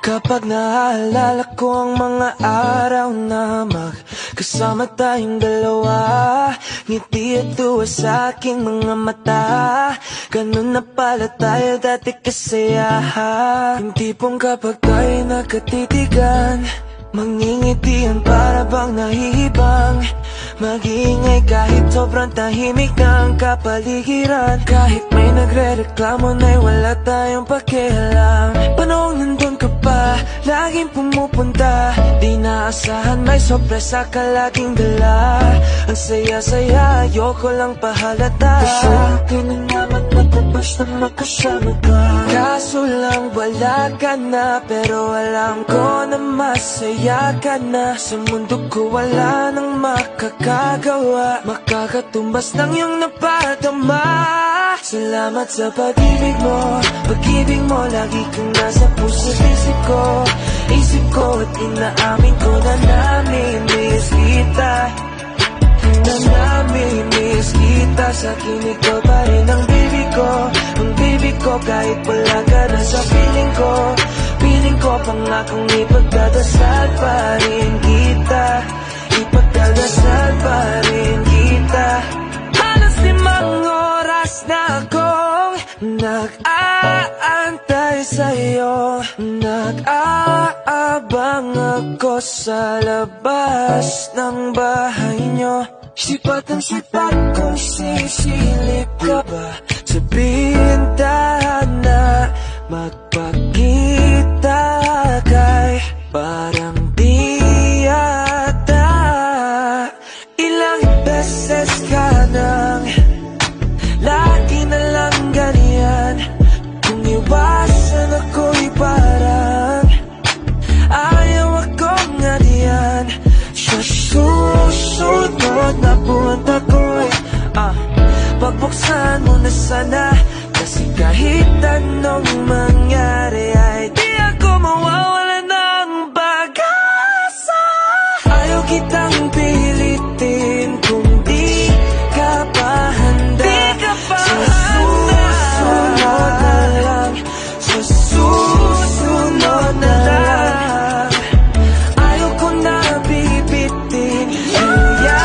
Kapag naaalala ko ang mga araw na magkasama tayong dalawa, ngiti at tuwa sa aking mga mata. Ganun na pala tayo dati kasaya. Yung tipong kapag tayo'y nakatitigan, mangingitian para bang nahihibang. Mag-iingay kahit sobrang tahimik na ang kapaligiran. Kahit may nagre-reklamo na'y wala tayong pakialam. Panahong nandun ka pa, laging pumupunta. Di naasahan may sorpresa ka laging dala. Ang saya-saya, ayoko lang pahalata. Kasi akin na naman natapos na makasama ka. Kaso lang wala ka na, pero alam ko na masaya ka na. Sa mundo ko wala nang makakagawa, makakatumbas ng iyong napadama. Salamat sa pag-ibig mo lagi kang nasa puso't isip ko at inaamin ko na namimiss kita. Na namimiss kita. Sa akin ikaw pa rin ang baby ko, kahit wala ka na sa piling ko, pangakong ipagdadasal pa rin kita. Ipagdadasal pa rin kita. Halos 5 oras na akong nag-aantay sa'yo. Nag-aabang ako sa labas ng bahay nyo. Sipat ang sipat kung sisilip ka ba sa bintana. Magpakita kay parang di yata. Ilang beses ka nang lagi na lang ganyan. Kung iwasan ako'y parang ayaw akong ngadiyan. Sa susunod na buwan ako'y pagbuksan mo na sana. Kasi kahit anong mangyari ay di ako mawawala ng pag-asa. Ayaw kitang pilitin kung di ka pa handa. Sa susunod na lang, sa susunod na lang. Ayaw ko na bibitin, kaya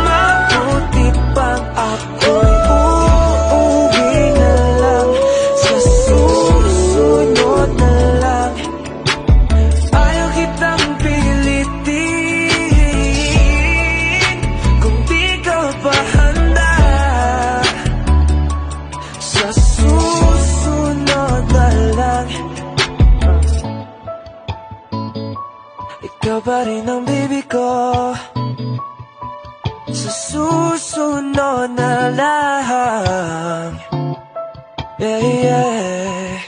mabuti pang ako'y uuwi na lang. Sa susunod na lang. Ayaw kitang pilitin kung di ka pa handa. Sa susunod na lang. Ikaw pa rin ang baby ko. Sa susunod na lang. Yeah, yeah.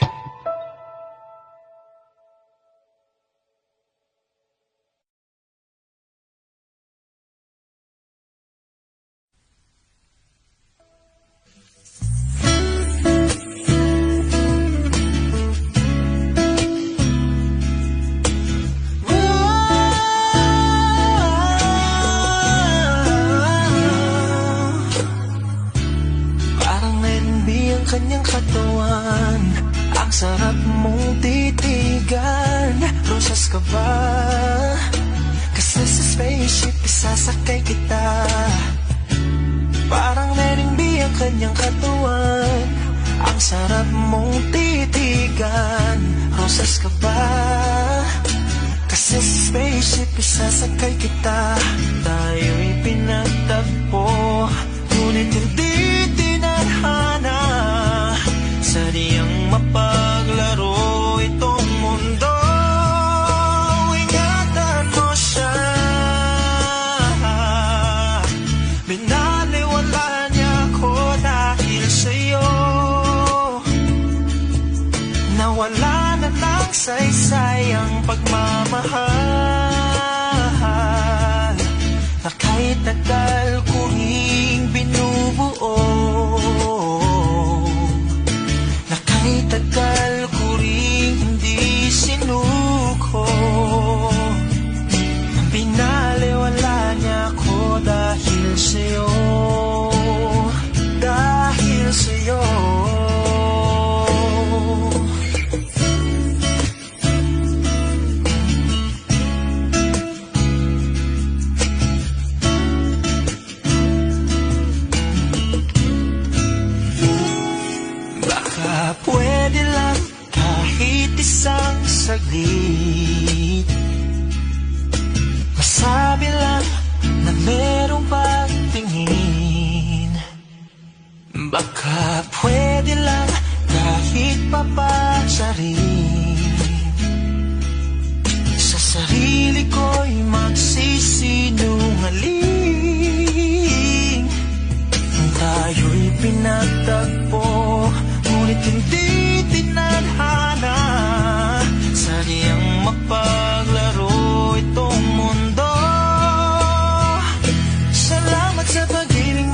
Parang NB ang kanyang katawan. Ang sarap mong titigan. Rosas ka ba? Kasi sa spaceship isasakay kita. Parang NB ang kanyang katawan. Ang sarap mong titigan. Rosas ka ba? Kasi sa spaceship isasakay kita. Tayo'y pinagtagpo, ngunit hindi tinadhana. Sadyang mapaglaro itong mundo. Ingatan mo siya. Binaliwala niya ako dahil sa'yo. Nawala na ng saysay ang pagmamahal na kahit tagal ko ring binubuo. Na kahit tagal ko ring hindi sinuko. Binaliwala niya ako dahil sa'yo. Dahil sa'yo. saglit. Masabi lang na merong pagtingin. Baka pwede lang kahit papasarin. Sa sarili ko'y magsisinungaling. Tayo'y pinagtagpo, ngunit hindi tinadhana. Sadyang mapaglaro itong mundo. Salamat sa pag-ibig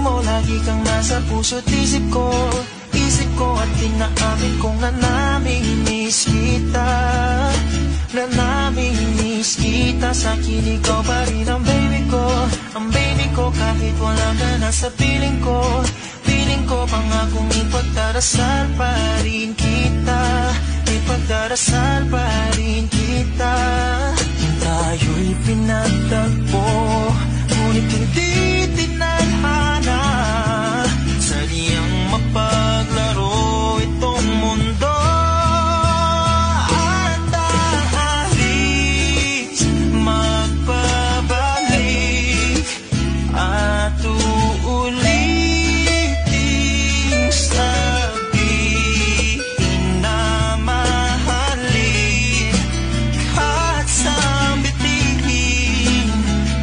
mo, lagi kang nasa puso't isip ko. Isip ko at tinaamin ko na namimiss kita. Na namimiss kita. Sa'kin ikaw pa rin ang baby ko. Ang baby ko kahit wala ka na sa piling ko. Piling ko pangakong ipagdarasal pa rin kita. Ipagdarasal pa rin kita. Tayo'y pinagtagpo, ngunit hindi tinadhana. Sadyang mapaglaro itong mundo. At aalis, magpabalik, at uulitin sabihin na mahalin. At sambitin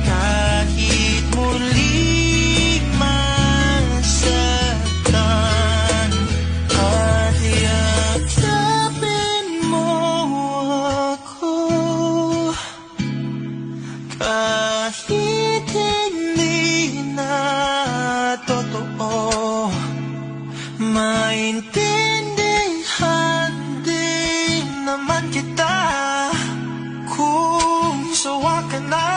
kahit muli masaktan. At yakapin mo ako kahit hindi na totoo. Maintindihan din naman kita kung sawa ka na.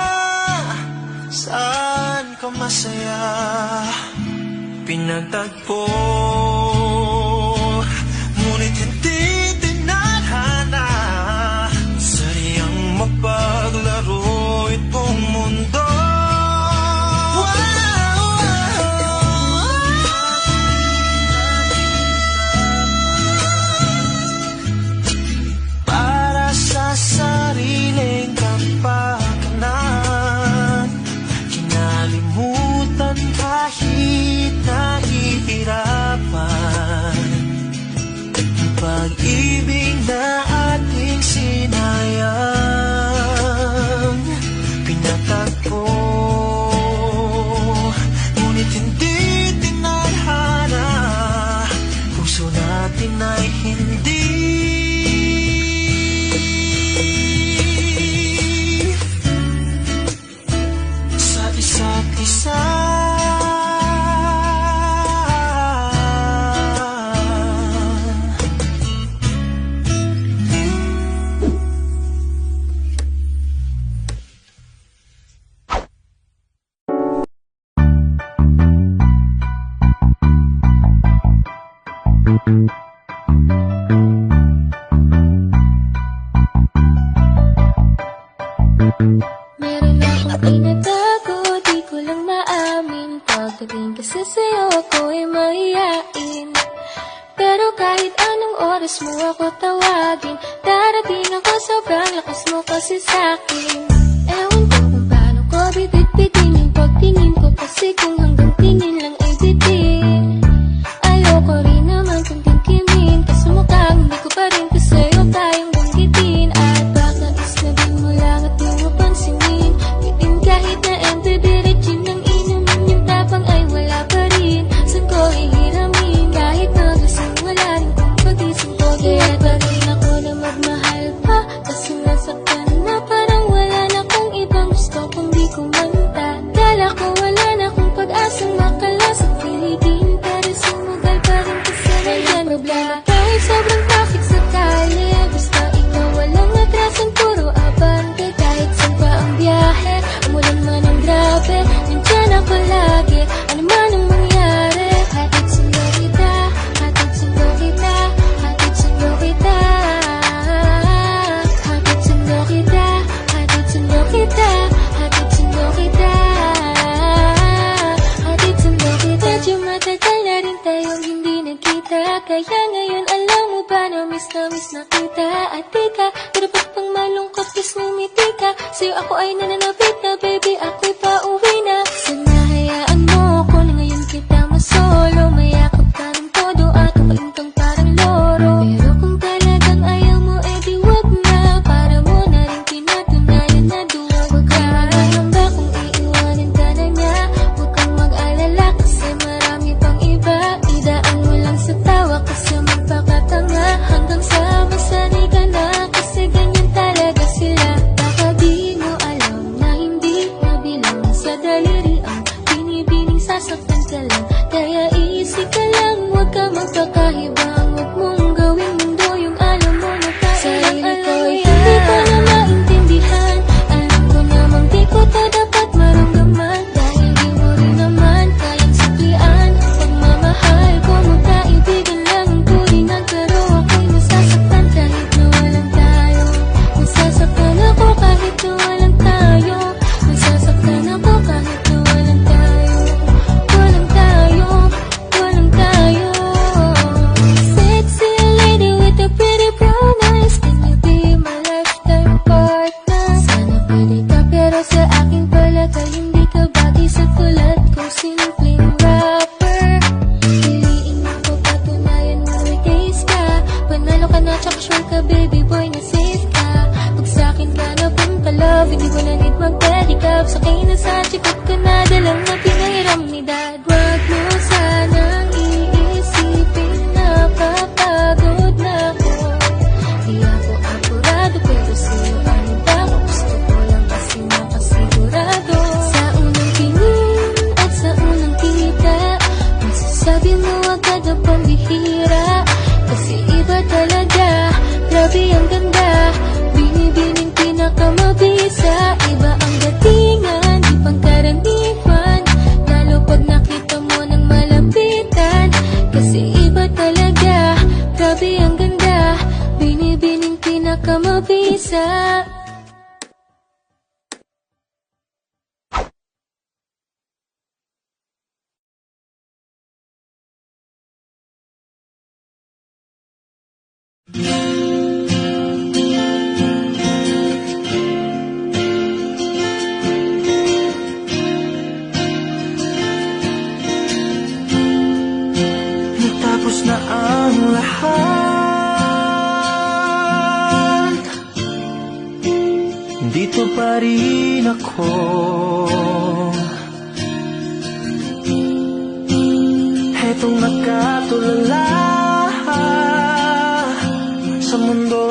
Saan ka masaya? Pinagtagpo, ngunit hindi tinadhana. Sadyang mapaglaro itong mundo. Para sa sariling kapakanan, kinalimutan kahit nahihirapan. Pag-ibig na ating sinayang, pinatagpo, ngunit hindi tinadhana. Puso natin ay hindi sa isa't isa. Meron akong tinatago, di ko lang maamin. Pagdating kasi sa'yo, ako'y mahihain. Pero kahit anong oras mo ako tawagin, darating ako, sobrang lakas mo kasi sa'kin. Ewan ko kung paano ko bibit-bitin yung pagtingin ko, kasi kung hanggang tingin lang ay bitin. Ayoko rin naman kung tingkimin, kasi mukhang hindi ko pa rin sa'yo kayang banggitin. At baka isnabing mo lang at di mo pansinin, bitin kahit na ente diretsin ng inumin, yung tapang ay wala pa rin. Saan ko ihiramin, kahit magasing wala rin kung pagising ko. Kaya pa rin ako na magmahal pa, kasi nasaktan na parang wala na kung ibang gusto kung di ko man tamis na kita at tika. Dapat pang malungkot, please ngumiti ka. Sa'yo ako ay nananapit na, baby, ako'y pauwi na. Sana hayaan mo ko na ngayon kita masolo. Mayakap ka ng todo at kapain kang parang loro. Pero kung talagang ayaw mo, edi wag na. Para mo na rin pinatunayan na duwa. Huwag ka maramba kung iiwanin ka na niya. Huwag kang mag-alala kasi marami pang iba. Idaan mo lang sa tawa kasi magpakatanga. Hanggang sa masanay ka na kasi ganyan talaga sila. Baka di mo alam na hindi nabilang sa daliri ang binibining sasaktan ka lang. Kaya easy ka lang, huwag ka magpakahibang. Huwag mong gawing mundo yung alam mo na sarili ko'y hindi ko na maintindihan. Alam ko namang di ko to dapat maramdaman. Dahil di mo rin naman kayang suklian ang pagmamahal ko. Magkaibigan lang ang turingan, pero ako'y nasasaktan kahit na walang tayo. Nasasaktan ako kahit na walang tayo. Nasasaktan ako kahit na walang tayo. Walang tayo, walang tayo. Sexy lady with a pretty brown eyes, can you be my lifetime partner? Sana pwede ka pero sa aking palagay hindi ka bagay sa tulad ko, simpleng rapper. Piliin mo ko, patunayan mo may taste ka. Panalo ka na tsaka sure ka, baby boy, na safe ka. Pag sa'kin ka na love, hindi ko na need mag-pedicab. Sa akin na sa chikot ka na dalang na pinahiram ni dad. Wag mo sanang iisipin na papagod na ako. Di ako apurado pero sa'yo ano ba? Gusto ko lang kasi makasigurado. Sa unang tingin at sa unang kita, masasabi mo agad na pambihira. Kasi iba talaga, grabe ang ganda. Binibining pinakamabisa. Iba ang datingan, di pangkaraniwan. Lalo pag nakita mo ng malapitan. Kasi iba talaga, grabe ang ganda. Binibining pinakamabisa. Natapos na ang lahat, dito pa rin ako. Hetong nakatulala sa mundo,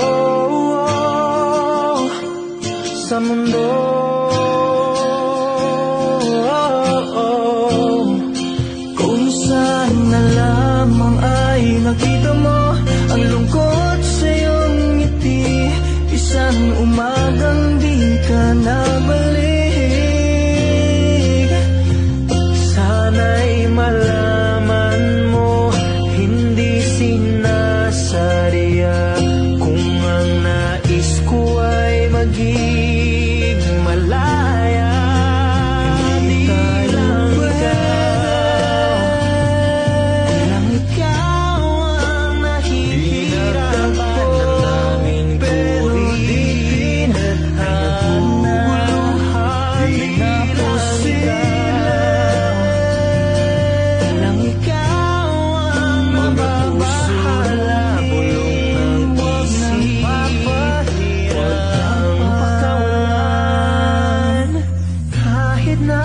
sa mundo. Kung saan na lamang ay nakita mo ang lungkot sa iyong ngiti. Isang umagang di ka nabalik. Sana'y malaman mo, hindi sinasadya. Kung ang nais ko ay maging malaya, di lang ikaw ang nahihirapan namin. Pero di pinatana ay napusilang. Lang ikaw ang mababahala, bulong ng isip. Huwag kang pakawalan kahit na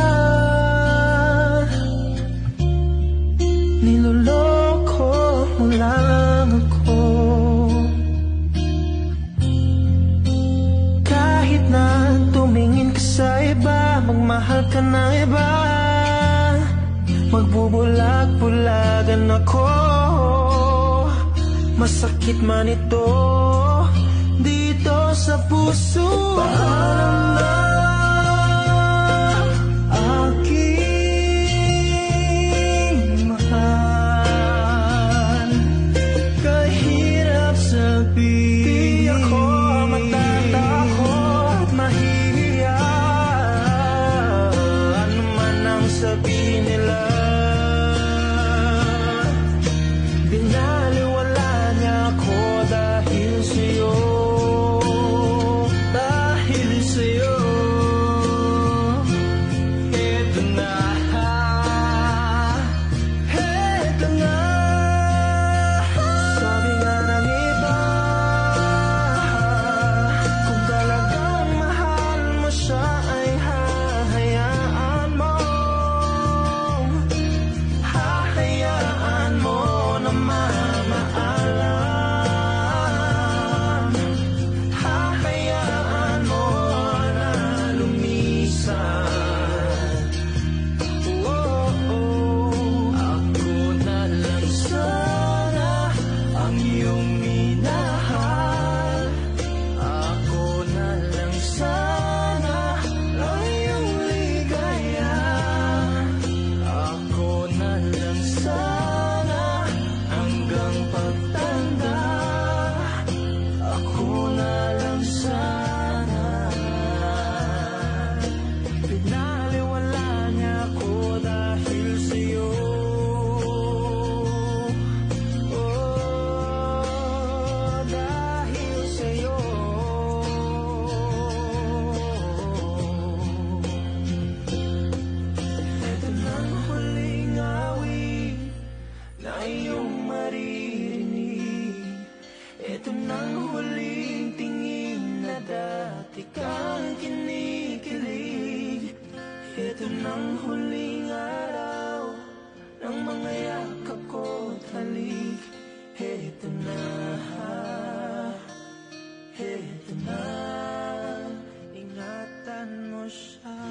niloloko mo lang ako. Kahit na tumingin ka sa iba, magmahal ka ng iba, magbubulag-bulagan ako. Masakit man ito dito sa puso. Paalam na aking mahal. Kahirap sabihin, di ako matatakot, mahihiya. Ano man ang sabihin nila, binaliwala niya ako dahil Ito nang huling tingin na dati kang kinikilig. Ito nang huling araw ng mga yakap ko't halik. Ito na, ito na, ingatan mo siya.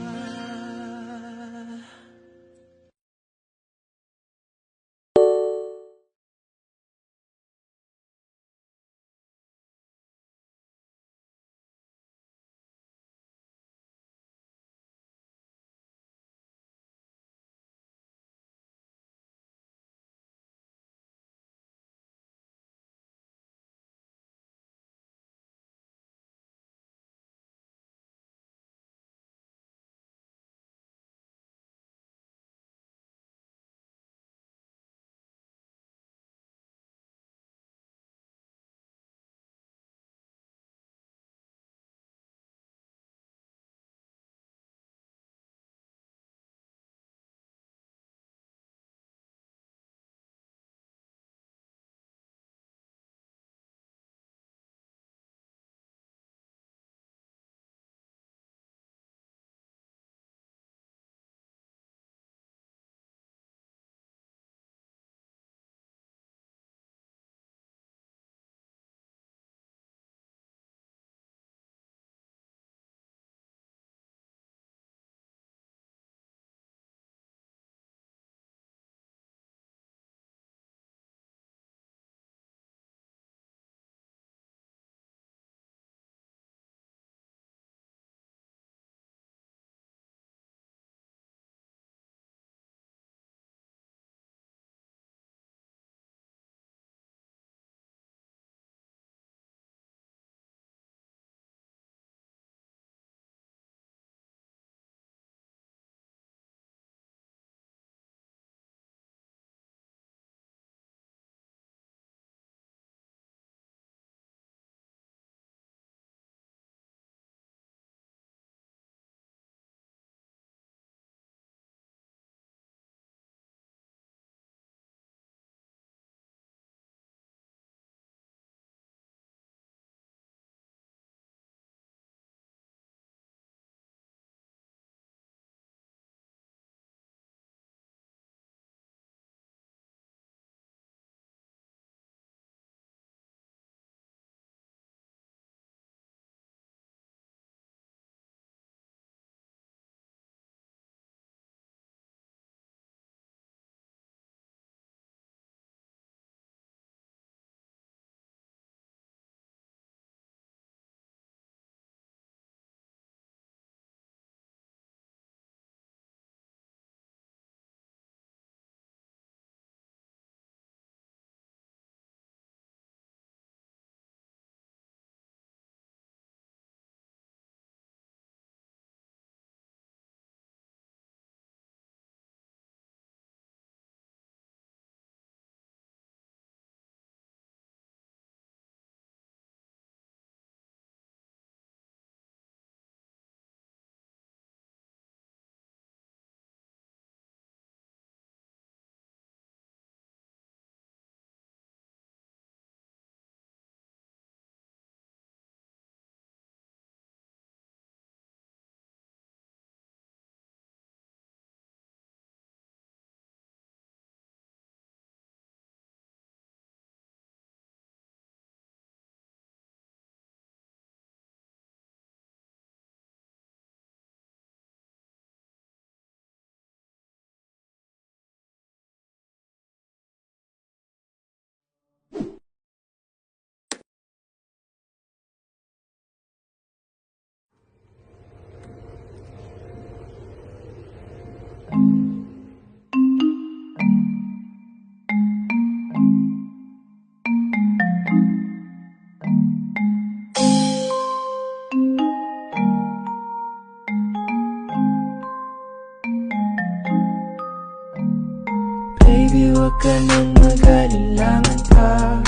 Baby, wag ka nang mag-alilangan pa.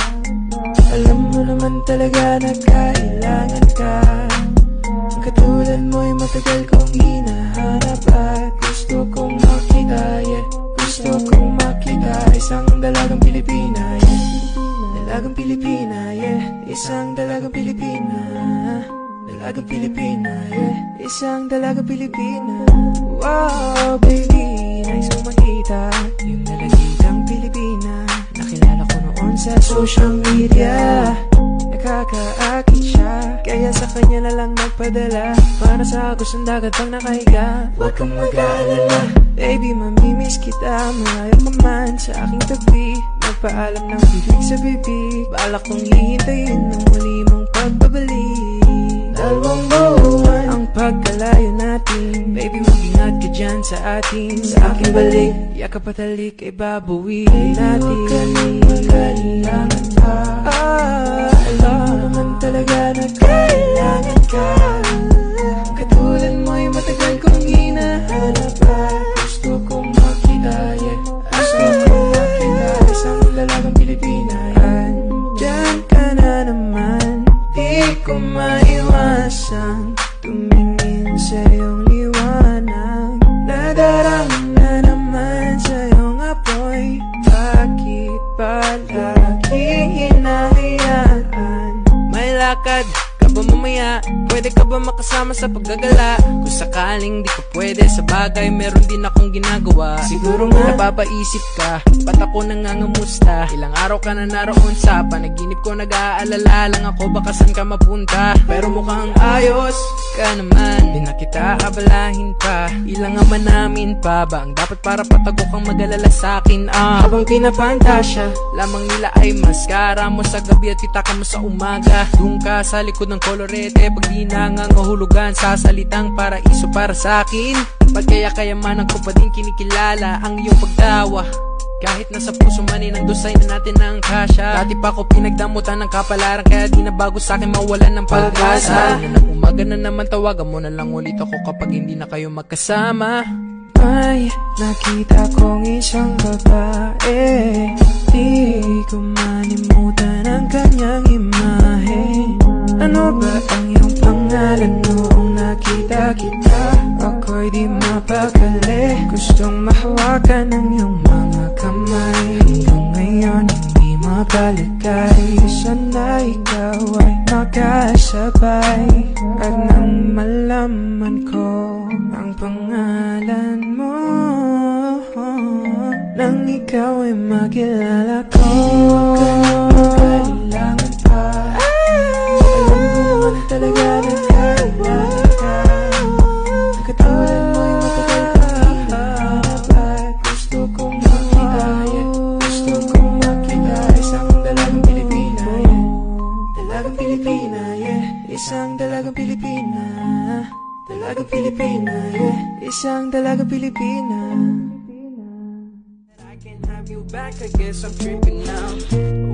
Alam mo naman talaga na kailangan ka. Ang katulad mo'y matagal kong hinahanap at gusto kong makita, yeah. Gusto kong makita isang dalagang Pilipina, yeah. Dalagang Pilipina, yeah, Isang dalagang Pilipina, dalagang Pilipina, yeah. Isang dalagang Pilipina. Wow, baby, nice mo makita yung dalagitang Pilipina. Nakilala ko noon sa social media. Nakakaakit siya, kaya sa kanya na lang nagpadala. Para sa gustong dagat pang nakahiga. Huwag kang mag-aalala, baby, mamimiss kita. Malayo ka man sa aking tabi. Magpaalam ng bibig sa bibig. Balak kong hihintayin ng muli mong pagbabalik. Dalawang buwan ang pagkalayo natin. Baby, mag-ingat ka dyan sa atin. Sa aking balik, yakap at halik ay babawiin natin. Kailangan pa. Alam mo naman talaga na kailangan ka. Katulad mo'y matagal kong hinahanap at gusto kong makita, yeah. Gusto kong makita isang dalagang Pilipina. Andyan ka na naman, di ko maiwasan tumingin sa iyong liwanag. Nadarama na naman sa iyong apoy. Bakit palagi hinahayaan? May lakad ka ba mamaya? Pwede ka ba makasama sa paggagala? Kung sakaling di ka pwede sa bagay, meron din akong ginagawa. Siguro nga napapaisip ka, ba't ako nangangamusta? Ilang araw ka na naroon sa panaginip ko, nag-aalala lang ako baka saan ka mapunta. Pero mukhang ayos ka naman, di na kita abalahin pa. Ilang naman namin pa ba ang dapat para patago kang mag-alala sa'kin? Habang pinapantasya lamang nila ay maskara mo sa gabi at pitaka mo sa umaga. Doon ka sa likod ng kolorete, pag di nangangahulugan sa salitang paraiso para sa'kin. Pag kaya-kayamanan ko pa din kinikilala ang iyong pagtawa. Kahit nasa puso man ng dosay na natin ang kasya. Dati pa ko pinagdamutan ng kapalaran, kaya di na bago sa'kin mawalan ng pag-asa. Ng umaga na naman tawagan mo na lang ulit ako kapag hindi na kayo magkasama. May nakita kong isang babae, di ko manimutan ang kanyang imahe. Ano ba ang iyong pangalan noong nakita kita? Ako'y di mapakali, gustong mahawakan ang iyong mga kamay. Hanggang ngayon hindi mapaligay, sana ikaw ay makasabay. At nang malaman ko ang pangalan mo, nang ikaw ay makilala ko. Kailangan pa. Alam ko naman talaga na kailangan ka. Katulad mo'y matagal kong hinahanap at gusto kong makita, yeah. Gusto kong makita isang dalagang Pilipina, yeah. Dalagang Pilipina, yeah. Isang dalagang Pilipina. Dalagang Pilipina, yeah. Isang dalagang Pilipina. I can't have you back, I guess I'm tripping now.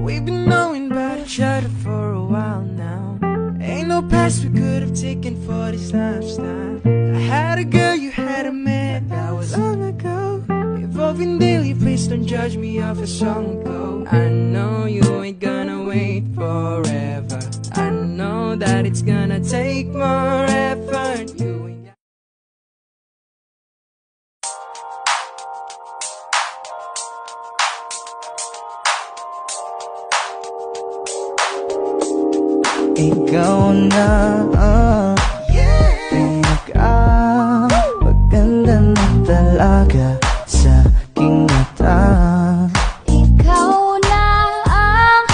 We've been knowing about each other for a while now. Ain't no past we could have taken for this lifestyle. I had a girl, you had a man, that was long ago. Evolving daily, please don't judge me off a song ago. I know you ain't gonna wait forever. I know that it's gonna take more effort. You ain't ikaw na pinaka-maganda na talaga sa aking mata. Ikaw na ang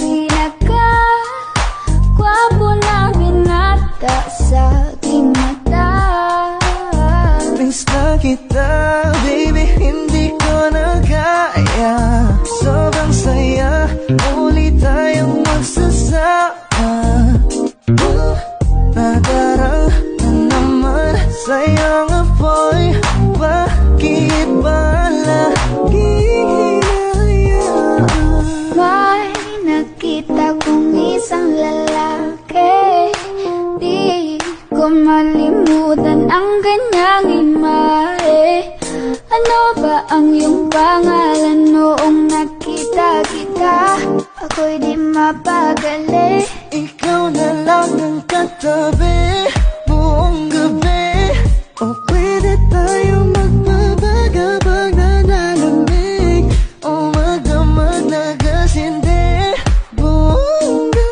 pinaka-gwapo na binata sa aking mata. Miss na kita, baby, hindi ko na kaya. Sobrang saya, muli tayong magsasama. Nadarang na naman sa iyong apoy. Bakit ba lagi hinahayaan? May nakita kong isang lalaki, di ko malimutan ang kanyang imahe. Ano ba ang iyong pangalan noong nakita kita? Ako'y di mapagali. Ikaw na lang ang katabi buong gabi. O pwede tayo magpabagabag na nalamig, o magdamag na gasindi buong gabi.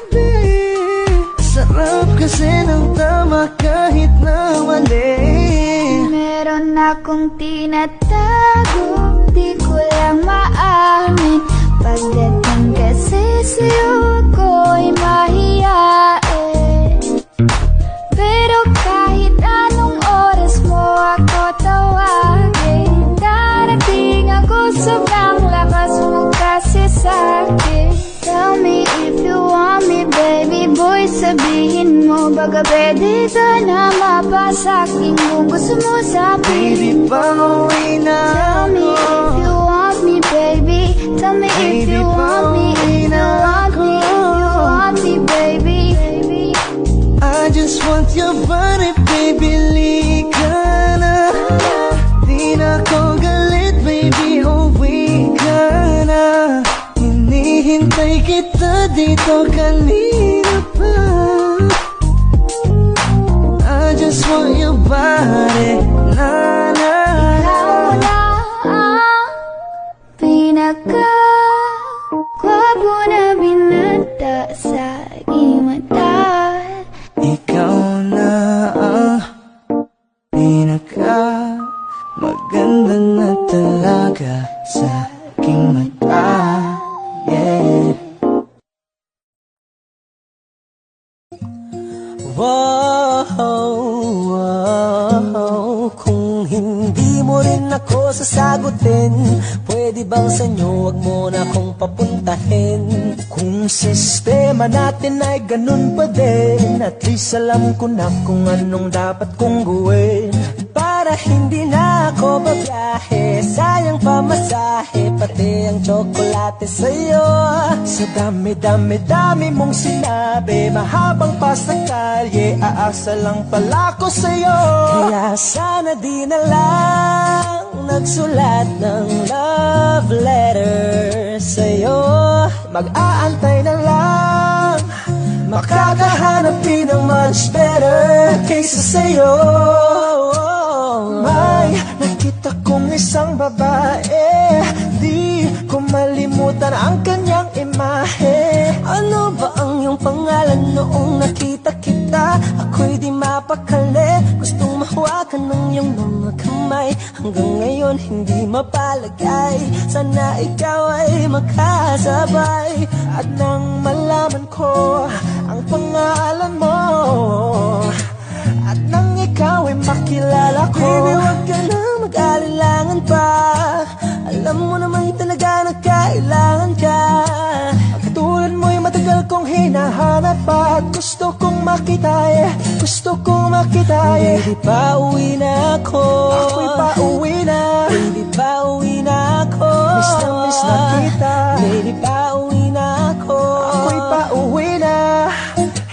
akong tinatago, di ko lang maamin. Pagdating kasi sa'yo ako'y mahiyain. Pero kahit anong oras mo ako tawagin, darating ako, sobrang lakas mo kasi sa'kin. Tell me if you want me, baby boy, sabihin mo, baga pwede ka na mapasaking kung gusto mo sabihin. Baby, pauwi na Tell me if you want me, baby. Tell me if you want me, if you want me, if you want me, baby. I just want your body, baby, lika na. Di na ko galit, baby, uwi ka na. Hinihintay kita dito kanina pa. I just want your body, na na. Ikaw na ang pinaka-gwapo na binata sa aking mata. Ikaw na ang pinaka maganda na talaga sa aking mata. Yeah. Wow, kung hindi mo rin ako sasagutin, pwede bang sa inyo wag mo na akong papuntahin? Kung sistema natin ay ganun pa din, at least alam ko na kung anong dapat kong gawin. Para hindi na ako babiyahe, sayang pamasahe, pati ang tsokolate sa'yo. Sa dami-dami-dami mong sinabi, mahabang pa sa kalye, aasa lang pala ko sa'yo. Kaya sana di na lang nagsulat ng love letter sa'yo. Mag-aantay na lang, makakahanap din ng much better kaysa sa'yo. May nakita kong isang babae, di ko malimutan ang kanyang imahe. Ano ba ang iyong pangalan noong nakita kita? Ako'y di mapakali, gustong mahawakan ng iyong mga kamay. Hanggang ngayon hindi mapalagay, sana ikaw ay makasabay. At nang malaman ko ang pangalan mo, at nang ikaw ay makilala ko, baby, wag ka na mag-alilangan pa. Alam mo naman talaga na kailangan ka. Ang katulad mo'y matagal kong hinahanap pa, at gusto kong makita, gusto kong makita, baby, pauwi na ako. Ako'y pauwi na, baby, pauwi na ako. Miss na kita, baby, pauwi na ako. Ako'y pauwi na,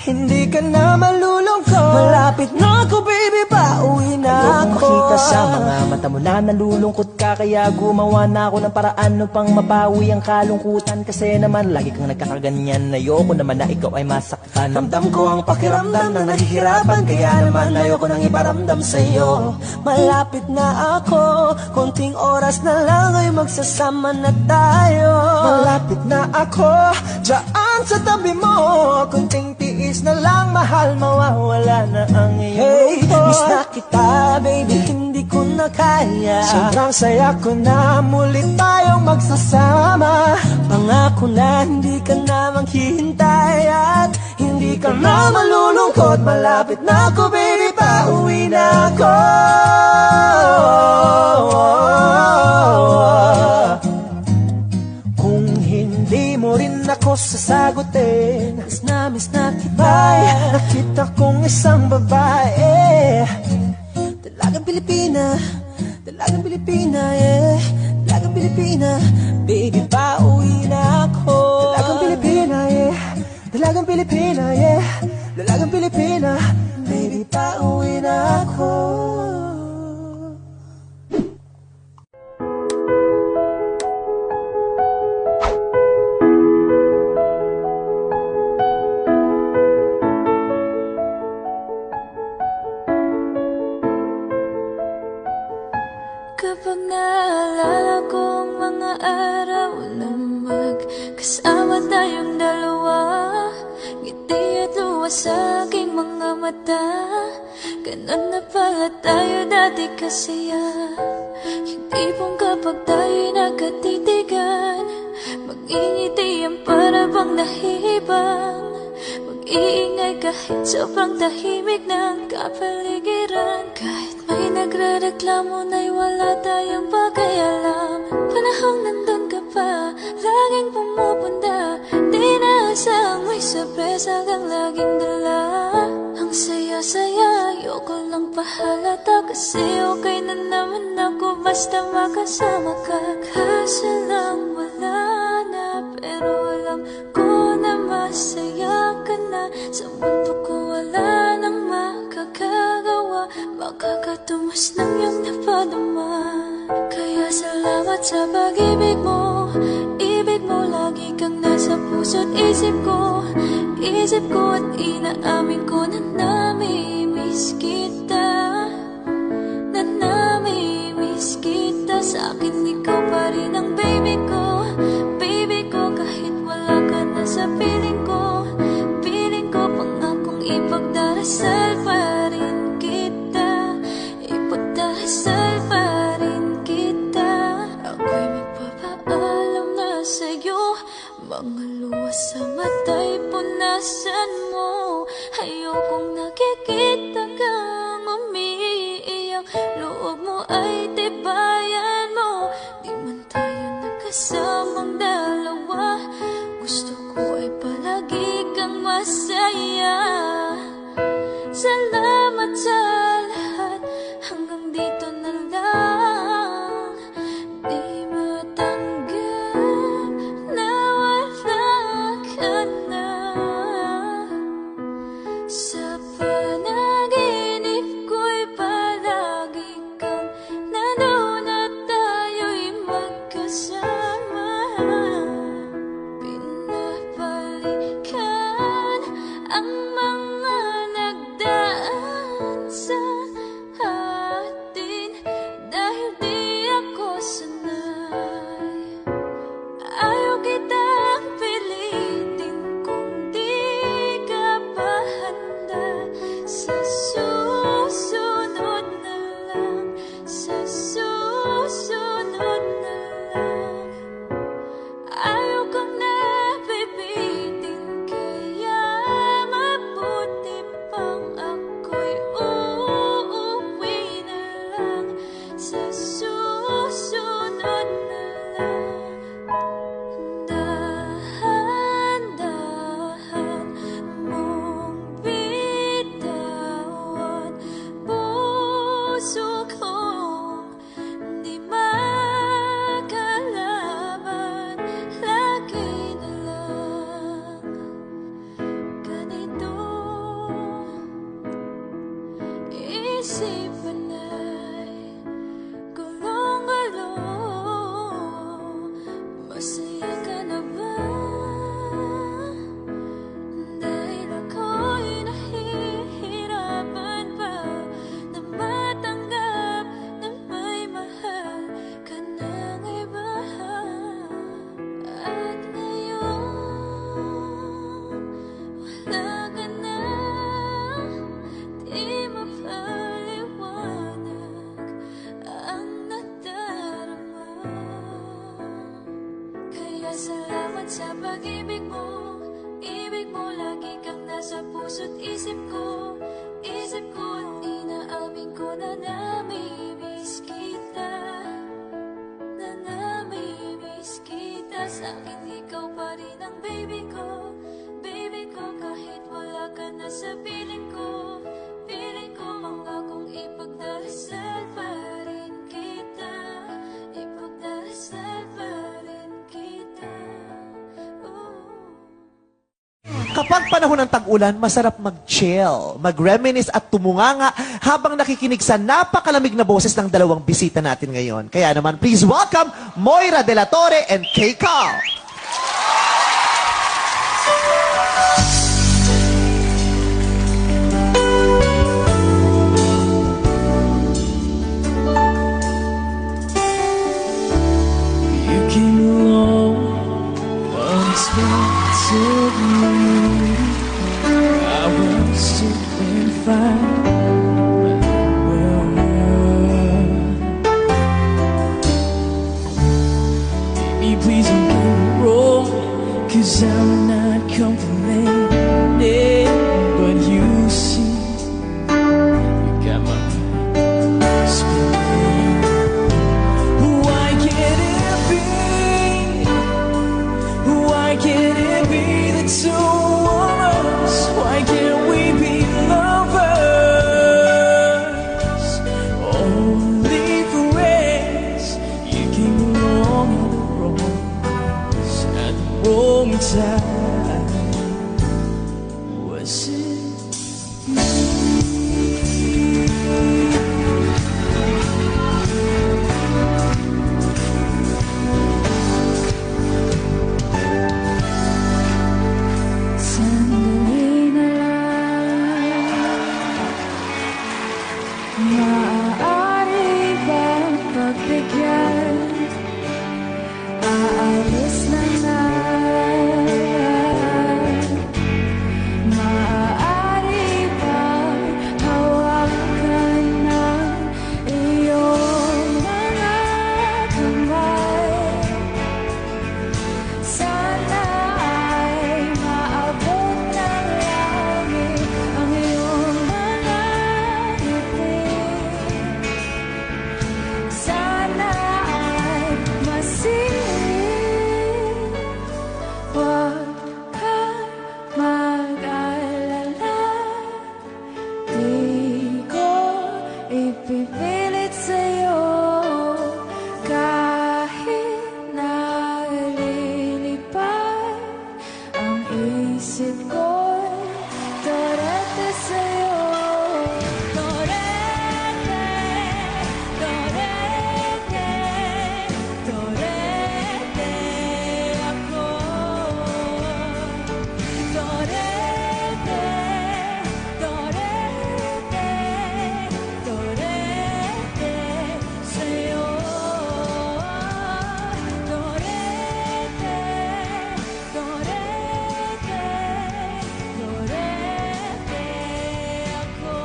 hindi ka na malulungkot. Malapit na ako, baby, pauwi na ako. Makita sa mga mata mo na nalulungkot ka, kaya gumawa na ako ng paraan upang mapawi ang kalungkutan. Kasi naman lagi kang nagkakaganyan, ayoko naman na ikaw ay masaktan. Ramdam ko ang pakiramdam na nahihirapan, kaya naman ayoko nang iparamdam sa'yo. Malapit na ako, konting oras na lang ay magsasama na tayo. Malapit na ako, dyan sa tabi mo, konting tiis na lang, mahal, mawawala na ang iyong miss na kita, baby, hindi ko na kaya. Sobrang saya ko na muli tayong magsasama. Pangako na hindi ka na maghihintay, at hindi ka na malulungkot. Malapit na ako, baby, pauwi na ako. Kung hindi mo rin ako sasagutin, miss na kita. May nakita kong isang babae, dalagang Pilipina, dalagang Pilipina, yeah. Dalagang Pilipina, baby, pauwi na ako. Dalagang Pilipina, yeah. Dalagang Pilipina, yeah. Dalagang Pilipina, baby, pauwi na ako. Kapag naalala ko ang mga araw na magkasama tayong dalawa, ngiti at luha sa aking mga mata. Ganun na pala tayo dati kasi yung tipong kapag tayo'y nagkatitigan, mag-ingitian para bang nahihibang, mag-iingay kahit sobrang tahimik ng kapaligiran. Kahit may nagre-reklamo na'y wala tayong pakialam. Panahong nandun ka pa, laging pumupunta, di naasang may sorpresa kang laging dala. Ang saya-saya, ayoko lang pahalata, kasi okay na naman ako basta makasama ka. Kaso lang wala na, pero alam ko na masaya ka na. Sa mundo ko wala nang makakagawa, makakatumas ng iyong napadama. Kaya salamat sa pag-ibig mo, ibig mo lagi kang nasa puso't isip ko. Isip ko at inaamin ko na nami-miss kita, na nami-miss kita. Sa akin ikaw pa rin ang baby ko, baby ko. Kahit wala ka na sa piling ko, piling ko. Pangakong ipagdarasal pa rin kita, ipagdarasal pa rin kita. Ako'y magpapaalam na sa'yo, mga luha sa mata'y punasan mo. Ayokong nakikita kang umiiyak, loob mo ay tibayan mo. Di man tayo nagkasamang dalawa, gusto ko ay palagi kang masaya. Salamat sa lahat, hanggang dito na lang. Di matanggap na wala ka na. Sa panaginip ko'y palagi kang nandun at tayo'y magkasama. Pinabalikan ang mga nagdaan sa atin, dahil di ako sanay. Ayaw kitang pilitin kung di ka pa handa. Sa susunod na lang, sa susunod na lang. Ayaw kang nabibitin, kaya mabuti pang ako'y uuwi na lang. Sa susunod na lang. Dahan-dahan mong bitawan, puso kong di makalaban. Lagi na lang ganito, isipan ay gulong-gulong. Masaya ka na ba? Dahil ako'y nahihirapan pa na matanggap na may mahal ka ng iba. At ngayon wala ka na, di mapaliwanag ang nadarama. Kaya salamat sa pag-ibig mo, ibig mo lagi kang nasa puso't isip ko. Isip ko at inaamin ko na nami-miss kita, na nami-miss kita. Sa akin ikaw pa rin ang baby ko, baby ko. Kahit wala ka na sa piling ko, piling ko. Mangakong ipagdarasal pa rin kita, ipagdarasal pa rin kita. Kapag panahon ng tag-ulan, masarap mag-chill, mag-reminisce at tumunganga habang nakikinig sa napakalamig na boses ng dalawang bisita natin ngayon. Kaya naman, please welcome Moira De La Torre and Kay Carl. You came along unexpectedly. I was doing fine. 是你。Sandali na lang, maaari bang pagbigyan? Aalis na nga. Maaari bang hawakan ng iyong mga kamay? Sana ay maabot ng langit ang iyong mga ngiti. Sana ay masingit. Huwag ka mag-alala, di ko ipipilit sa'yo kahit nalilipad ang isip ko'y torete sa'yo. Torete, torete, torete ako. Torete, torete, torete sa'yo. Torete, torete, torete ako.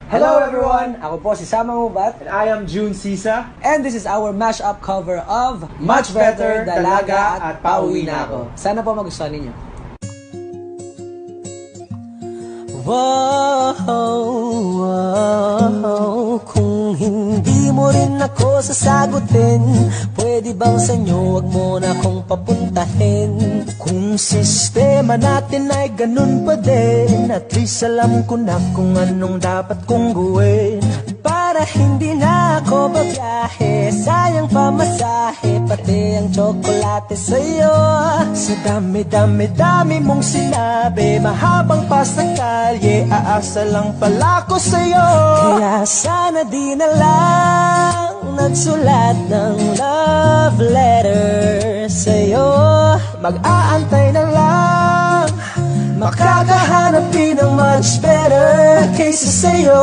Hello everyone! Ako po si Sama Mubat And I am June Sisa. and this is our mashup cover of Much Better, Dalaga at Pauwi na Ako. Sana po magustuhan ninyo. Wow, kung hindi mo rin ako sasagutin, pwede bang sa inyo wag mo na akong papuntahin? Kung sistema natin ay ganun pa din, at least alam ko na kung anong dapat kong gawin. Para hindi na ako babiyahe, sayang pamasahe, pati ang tsokolate sa'yo. Sa dami-dami-dami mong sinabi, mahabang pa sa kalye, aasa lang pala ko sa'yo. Kaya sana di na lang nagsulat ng love letter sa'yo. Mag-aantay na lang, makakahanap din ng much better kaysa sa'yo.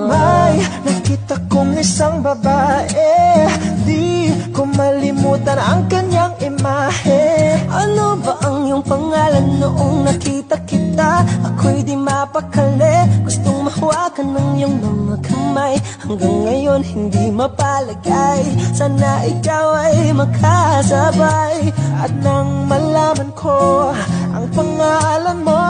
May nakita kong isang babae, di ko malimutan ang kanyang imahe. Ano ba ang iyong pangalan noong nakita kita? Ako'y di mapakali, gustong mahawakan ng iyong mga kamay. Hanggang ngayon hindi mapalagay, sana ikaw ay makasabay. At nang malaman ko ang pangalan mo,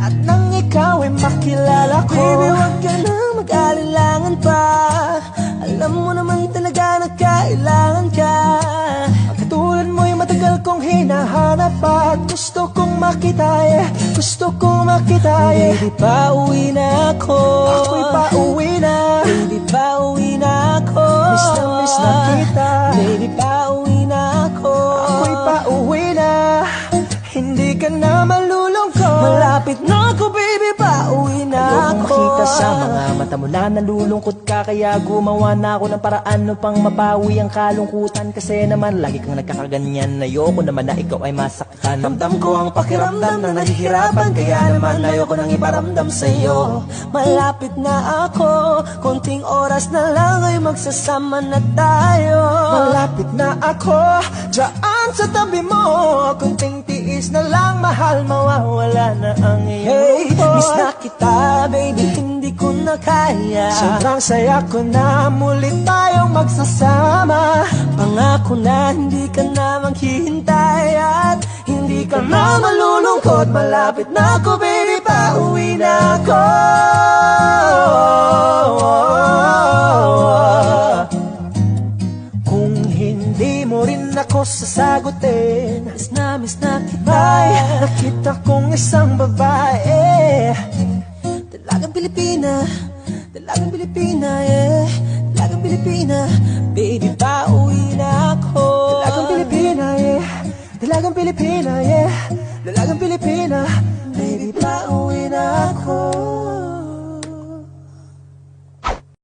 at nang ikaw ay makilala ko, baby, wag ka na mag-alilangan pa. Alam mo naman talaga na kailangan ka. Katulad mo'y matagal kong hinahanap, at gusto kong makita, gusto kong makita. Baby, pauwi na ako. Ako'y pauwi na. Baby, pauwi na ako. Miss na kita. Baby, pauwi na ako. Ako'y pauwi na. Hindi ka na malulungkot. Malapit na ako, baby, pauwi na ako. Ayokong makita sa mga mata mo na nalulungkot ka, kaya gumawa na ako ng paraan upang mabawi ang kalungkutan. Kasi naman lagi kang nagkakaganyan, ayoko naman na ikaw ay masaktan. Ramdam ko ang pakiramdam na nahihirapan, kaya naman ayoko nang iparamdam sa'yo. Malapit na ako, konting oras na lang ay magsasama na tayo. Malapit na ako, dyan sa tabi mo, konting tiis na lang, mahal, mawawala na ang iyong miss na kita, baby, hindi ko na kaya. Sobrang saya ko na muli tayong magsasama. Pangako na hindi ka na maghihintay, at hindi ka na malulungkot. Malapit na ako, baby, pauwi na ako. sagutin. Miss na kita. May nakita kong isang babae, dalagang Pilipina, dalagang Pilipina, yeah. Dalagang Pilipina, baby, pauwi na ako. Dalagang Pilipina, yeah. Dalagang Pilipina, yeah. Dalagang Pilipina.